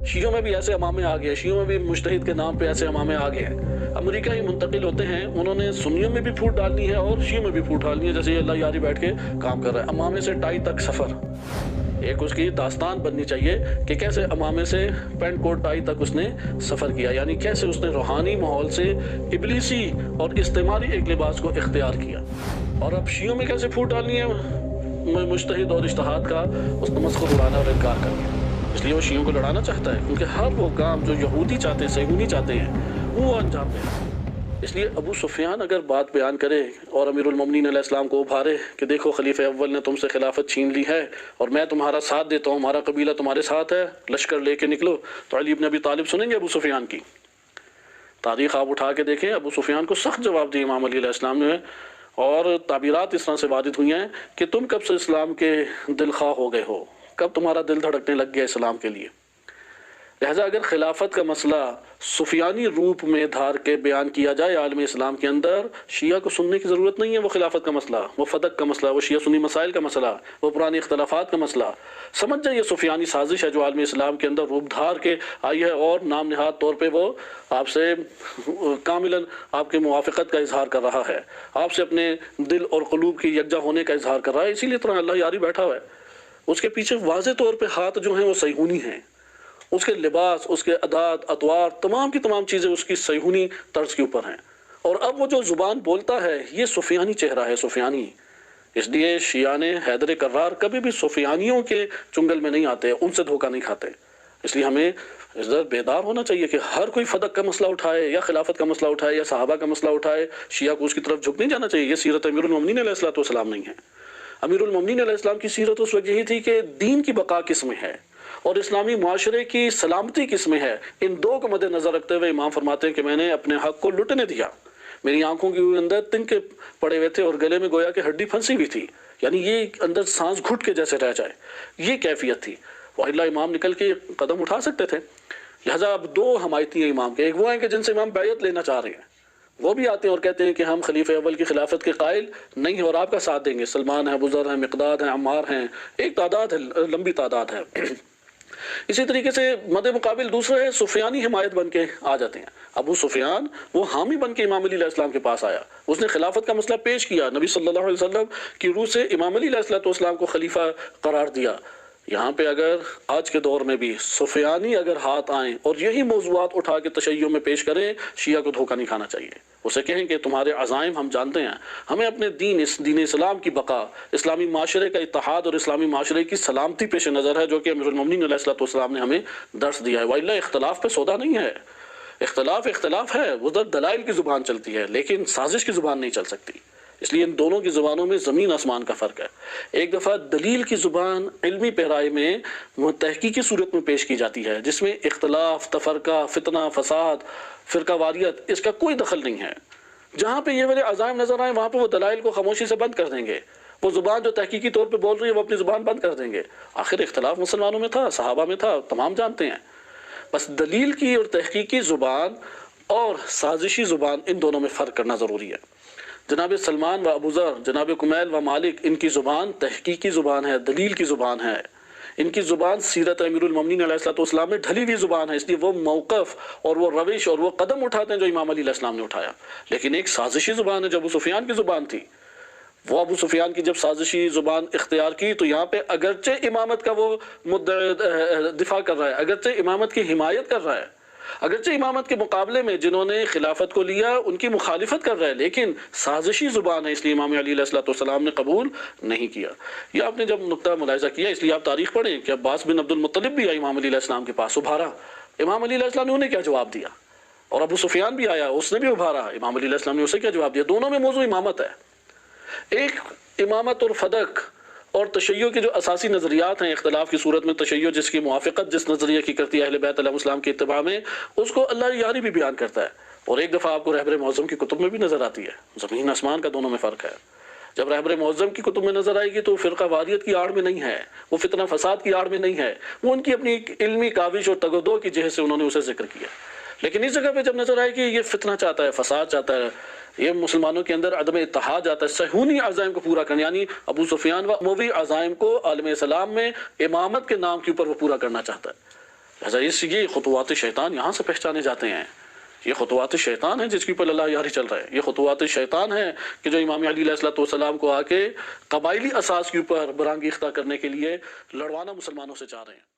شیعوں میں بھی ایسے امامے آ گئے، شیعوں میں بھی مجتہد کے نام پہ ایسے امامے آ گئے ہیں۔ امریکہ ہی منتقل ہوتے ہیں، انہوں نے سنیوں میں بھی پھوٹ ڈالنی ہے اور شیعوں میں بھی پھوٹ ڈالنی ہے، جیسے یہ اللہ یاری بیٹھ کے کام کر رہا ہے۔ امامے سے ٹائی تک سفر، ایک اس کی داستان بننی چاہیے کہ کیسے امامے سے پینٹ کوٹ ٹائی تک اس نے سفر کیا، یعنی کیسے اس نے روحانی ماحول سے ابلیسی اور استعماری ایک لباس کو اختیار کیا۔ اور اب شیعوں میں کیسے پھوٹ ڈالنی ہے مجتہد اور اجتہاد کا، اس تمسخر اڑانا اور انکار کرنا۔ اس لیے وہ شیعوں کو لڑانا چاہتا ہے، کیونکہ ہر وہ کام جو یہودی چاہتے ہیں، صہیونی چاہتے ہیں، وہ انجام دے۔ اس لیے ابو سفیان اگر بات بیان کرے اور امیر المومنین علیہ السلام کو ابھارے کہ دیکھو خلیفہ اول نے تم سے خلافت چھین لی ہے اور میں تمہارا ساتھ دیتا ہوں، ہمارا قبیلہ تمہارے ساتھ ہے، لشکر لے کے نکلو، تو علی بن ابی طالب سنیں گے ابو سفیان کی؟ تاریخ آپ اٹھا کے دیکھیں، ابو سفیان کو سخت جواب دیا امام علی علیہ السلام نے، اور تعبیرات اس طرح سے وارد ہوئی ہیں کہ تم کب سے اسلام کے دل خواہ ہو گئے ہو، کب تمہارا دل دھڑکنے لگ گیا اسلام کے لیے۔ لہٰذا اگر خلافت کا مسئلہ سفیانی روپ میں دھار کے بیان کیا جائے عالم اسلام کے اندر، شیعہ کو سننے کی ضرورت نہیں ہے۔ وہ خلافت کا مسئلہ، وہ فدق کا مسئلہ، وہ شیعہ سنی مسائل کا مسئلہ، وہ پرانے اختلافات کا مسئلہ سمجھ جائے، یہ سفیانی سازش ہے جو عالم اسلام کے اندر روپ دھار کے آئی ہے، اور نام نہاد طور پہ وہ آپ سے کاملاً آپ کے موافقت کا اظہار کر رہا ہے، آپ سے اپنے دل اور قلوب کی یکجا ہونے کا اظہار کر رہا ہے، اسی لیے طرح اللہ یاری بیٹھا ہوا ہے۔ اس کے پیچھے واضح طور پہ ہاتھ جو ہیں وہ صہیونی ہیں، اس کے لباس، اس کے عادات، اطوار، تمام کی تمام چیزیں اس کی صہیونی طرز کے اوپر ہیں، اور اب وہ جو زبان بولتا ہے یہ سفیانی چہرہ ہے، سفیانی۔ اس لیے شیعہ نے حیدر کرار کبھی بھی سفیانیوں کے چنگل میں نہیں آتے، ان سے دھوکہ نہیں کھاتے۔ اس لیے ہمیں اس در بیدار ہونا چاہیے کہ ہر کوئی فدق کا مسئلہ اٹھائے یا خلافت کا مسئلہ اٹھائے یا صحابہ کا مسئلہ اٹھائے، شیعہ کو اس کی طرف جھک نہیں جانا چاہیے۔ یہ سیرت امیر المومنین علیہ السلام نہیں ہے۔ امیر المومنین علیہ السلام کی سیرت اس وقت یہی تھی کہ دین کی بقا کس میں ہے اور اسلامی معاشرے کی سلامتی کس میں ہے، ان دو کو مد نظر رکھتے ہوئے امام فرماتے ہیں کہ میں نے اپنے حق کو لٹنے دیا، میری آنکھوں کے اندر تنکے پڑے ہوئے تھے اور گلے میں گویا کہ ہڈی پھنسی ہوئی تھی، یعنی یہ اندر سانس گھٹ کے جیسے رہ جائے، یہ کیفیت تھی۔ وَإِلَّا امام نکل کے قدم اٹھا سکتے تھے۔ لہٰذا اب دو حمایتی ہیں امام کے، ایک وہ ہیں کہ جن سے امام بیعت لینا چاہ رہے ہیں، وہ بھی آتے ہیں اور کہتے ہیں کہ ہم خلیفہ اول کی خلافت کے قائل نہیں ہیں اور آپ کا ساتھ دیں گے، سلمان ہیں، ابو ذر ہیں، مقداد ہیں، عمار ہیں، ایک تعداد ہے، لمبی تعداد ہے۔ اسی طریقے سے مد مقابل دوسرے ہے سفیانی حمایت بن کے آ جاتے ہیں۔ ابو سفیان وہ حامی بن کے امام علی علیہ السلام کے پاس آیا، اس نے خلافت کا مسئلہ پیش کیا، نبی صلی اللہ علیہ وسلم کی روح سے امام علی علیہ السلام کو خلیفہ قرار دیا۔ یہاں پہ اگر آج کے دور میں بھی سفیانی اگر ہاتھ آئیں اور یہی موضوعات اٹھا کے تشیع میں پیش کریں، شیعہ کو دھوکہ نہیں کھانا چاہیے، اسے کہیں کہ تمہارے عزائم ہم جانتے ہیں، ہمیں اپنے دین اسلام کی بقا، اسلامی معاشرے کا اتحاد اور اسلامی معاشرے کی سلامتی پیش نظر ہے، جو کہ امیر المومنین علیہ السلام نے ہمیں درس دیا ہے۔ وَإِلَّا اختلاف پہ سودا نہیں ہے، اختلاف ہے، وہ دلائل کی زبان چلتی ہے لیکن سازش کی زبان نہیں چل سکتی۔ اس لیے ان دونوں کی زبانوں میں زمین آسمان کا فرق ہے۔ ایک دفعہ دلیل کی زبان علمی پیرائی میں تحقیقی صورت میں پیش کی جاتی ہے، جس میں اختلاف، تفرقہ، فتنہ، فساد، فرقہ واریت، اس کا کوئی دخل نہیں ہے۔ جہاں پہ یہ والے عزائم نظر آئیں وہاں پہ وہ دلائل کو خاموشی سے بند کر دیں گے، وہ زبان جو تحقیقی طور پہ بول رہی ہے وہ اپنی زبان بند کر دیں گے۔ آخر اختلاف مسلمانوں میں تھا، صحابہ میں تھا، تمام جانتے ہیں۔ بس دلیل کی اور تحقیقی زبان اور سازشی زبان، ان دونوں میں فرق کرنا ضروری ہے۔ جناب سلمان و ابو ذر، جناب کمیل و مالک، ان کی زبان تحقیقی زبان ہے، دلیل کی زبان ہے، ان کی زبان سیرت امیر المومنین علیہ السلام میں ڈھلی ہوئی زبان ہے، اس لیے وہ موقف اور وہ روش اور وہ قدم اٹھاتے ہیں جو امام علی علیہ السلام نے اٹھایا۔ لیکن ایک سازشی زبان ہے جو ابو سفیان کی زبان تھی، وہ ابو سفیان کی جب سازشی زبان اختیار کی تو یہاں پہ اگرچہ امامت کا وہ دفاع کر رہا ہے، اگرچہ امامت کی حمایت کر رہا ہے، اگرچہ امامت کے مقابلے میں جنہوں نے خلافت کو لیا ان کی مخالفت کر رہا ہے، لیکن سازشی زبان ہے، اس لیے امام علی علیہ السلام نے قبول نہیں کیا۔ یہ آپ نے جب نقطہ ملاحظہ کیا، اس لیے آپ تاریخ پڑھیں کہ عباس بن عبد المطلب بھی آیا امام علی علیہ السلام کے پاس، ابھارا، امام علی علیہ السلام نے انہیں کیا جواب دیا، اور ابو سفیان بھی آیا، اس نے بھی ابھارا، امام علی علیہ السلام نے اسے کیا جواب دیا۔ دونوں میں موضوع امامت ہے۔ ایک امامت اور فدق اور تشیع کے جو اساسی نظریات ہیں اختلاف کی صورت میں، تشیع جس کی موافقت جس نظریے کی کرتی ہے اہل بیت علیہ السلام کے اتباع میں، اس کو اللہ یاری بھی بیان کرتا ہے، اور ایک دفعہ آپ کو رہبر معظم کی کتب میں بھی نظر آتی ہے۔ زمین آسمان کا دونوں میں فرق ہے۔ جب رہبر معظم کی کتب میں نظر آئے گی تو فرقہ واریت کی آڑ میں نہیں ہے، وہ فتنہ فساد کی آڑ میں نہیں ہے، وہ ان کی اپنی علمی کاوش اور تگودو کی جہت سے انہوں نے اسے ذکر کیا۔ لیکن اس جگہ پہ جب نظر آئے کہ یہ فتنہ چاہتا ہے، فساد چاہتا ہے، یہ مسلمانوں کے اندر عدم اتحاد آتا ہے، صہیونی عزائم کو پورا کرنا، یعنی ابو سفیان و اموی عزائم کو عالم اسلام میں امامت کے نام کے اوپر وہ پورا کرنا چاہتا ہے۔ لہٰذا یہ خطوات شیطان یہاں سے پہچانے جاتے ہیں. یہ خطوات شیطان ہیں جس کے اوپر اللہ یاری چل رہا ہے. یہ خطوات شیطان ہیں کہ جو امام علی علیہ السلام کو آ کے قبائلی اساس کے اوپر برانگیختہ کرنے کے لیے لڑوانا مسلمانوں سے چاہ رہے ہیں.